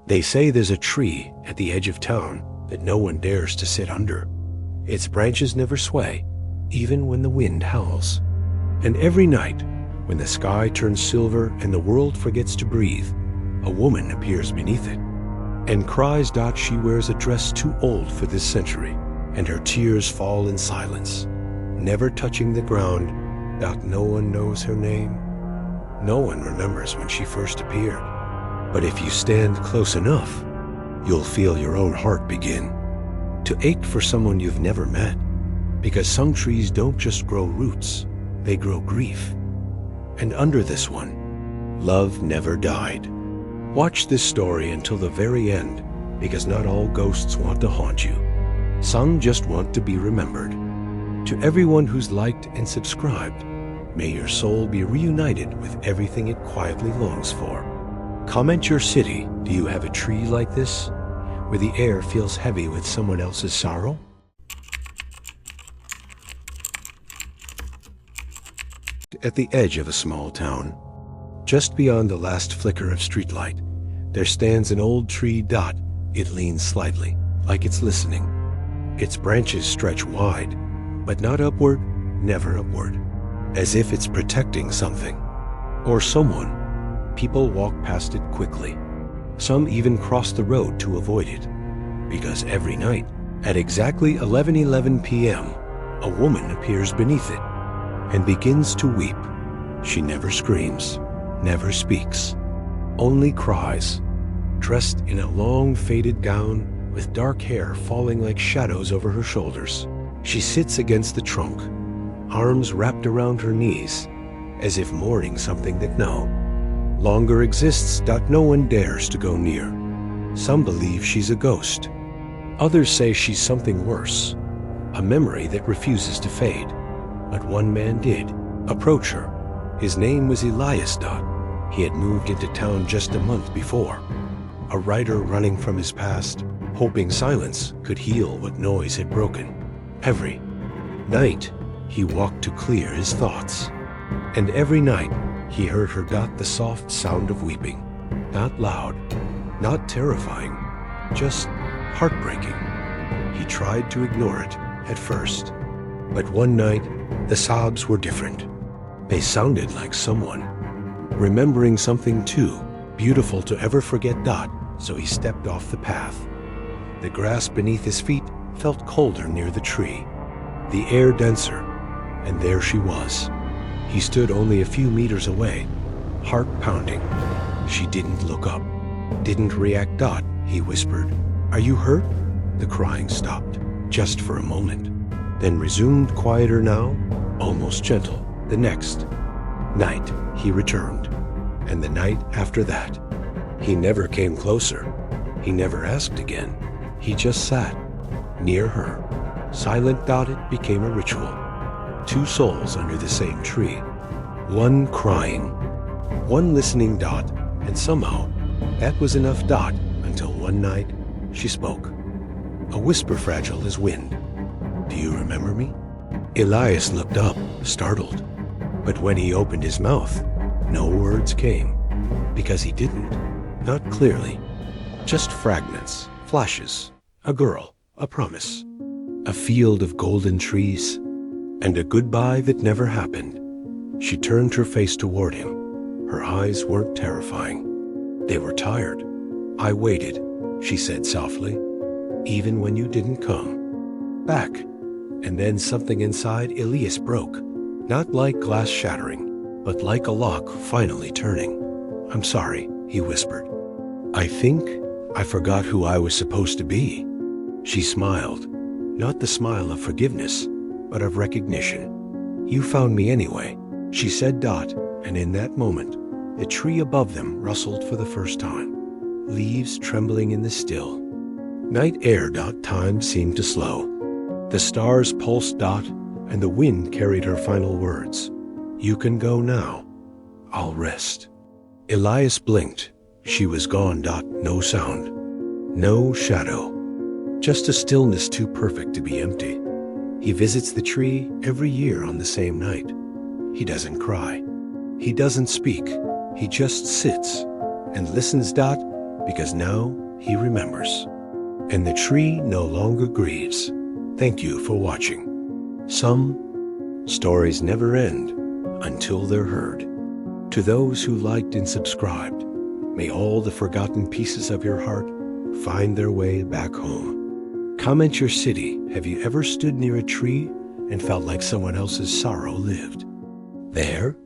They say there's a tree at the edge of town that no one dares to sit under. Its branches never sway, even when the wind howls. And every night, when the sky turns silver and the world forgets to breathe, a woman appears beneath it and cries. She wears a dress too old for this century, and her tears fall in silence, never touching the ground. No one knows her name. No one remembers when she first appeared. But if you stand close enough, you'll feel your own heart begin to ache for someone you've never met. Because some trees don't just grow roots, they grow grief. And under this one, love never died. Watch this story until the very end, because not all ghosts want to haunt you. Some just want to be remembered. To everyone who's liked and subscribed, may your soul be reunited with everything it quietly longs for. Comment your city. Do you have a tree like this, where the air feels heavy with someone else's sorrow? At the edge of a small town, just beyond the last flicker of streetlight, there stands an old tree. It leans slightly, like it's listening. Its branches stretch wide, but not upward, never upward, as if it's protecting something or someone. People walk past it quickly. Some even cross the road to avoid it, because every night, at exactly 11:11 p.m., a woman appears beneath it and begins to weep. She never screams, never speaks, only cries, dressed in a long faded gown with dark hair falling like shadows over her shoulders. She sits against the trunk, arms wrapped around her knees, as if mourning something that no longer exists. No one dares to go near. Some believe she's a ghost. Others say she's something worse, a memory that refuses to fade. But one man did approach her. His name was Elias. He had moved into town just a month before, a writer running from his past, hoping silence could heal what noise had broken. Every night, he walked to clear his thoughts. And every night, he heard her. The soft sound of weeping. Not loud, not terrifying, just heartbreaking. He tried to ignore it at first. But one night, the sobs were different. They sounded like someone remembering something too beautiful to ever forget. So he stepped off the path. The grass beneath his feet felt colder near the tree, the air denser, and there she was. He stood only a few meters away, heart pounding. She didn't look up, didn't react. He whispered, "Are you hurt?" The crying stopped, just for a moment, then resumed, quieter now, almost gentle. The next night, he returned, and the night after that. He never came closer. He never asked again. He just sat near her, silent. It became a ritual. Two souls under the same tree, one crying, one listening. And somehow, that was enough. Until one night, she spoke. A whisper fragile as wind. "Do you remember me?" Elias looked up, startled. But when he opened his mouth, no words came. Because he didn't. Not clearly. Just fragments, flashes. A girl, a promise. A field of golden trees. And a goodbye that never happened. She turned her face toward him. Her eyes weren't terrifying. They were tired. "I waited," she said softly, "even when you didn't come back." And then something inside Elias broke. Not like glass shattering, but like a lock finally turning. "I'm sorry," he whispered. "I think I forgot who I was supposed to be." She smiled, not the smile of forgiveness, but of recognition. "You found me anyway," she said. And in that moment, the tree above them rustled for the first time, leaves trembling in the still night air. Time seemed to slow. The stars pulsed. And the wind carried her final words. "You can go now. I'll rest." Elias blinked. She was gone. No sound, no shadow, just a stillness too perfect to be empty. He visits the tree every year on the same night. He doesn't cry. He doesn't speak. He just sits and listens. because now he remembers. And the tree no longer grieves. Thank you for watching. Some stories never end until they're heard. To those who liked and subscribed, may all the forgotten pieces of your heart find their way back home. Comment your city. Have you ever stood near a tree and felt like someone else's sorrow lived there?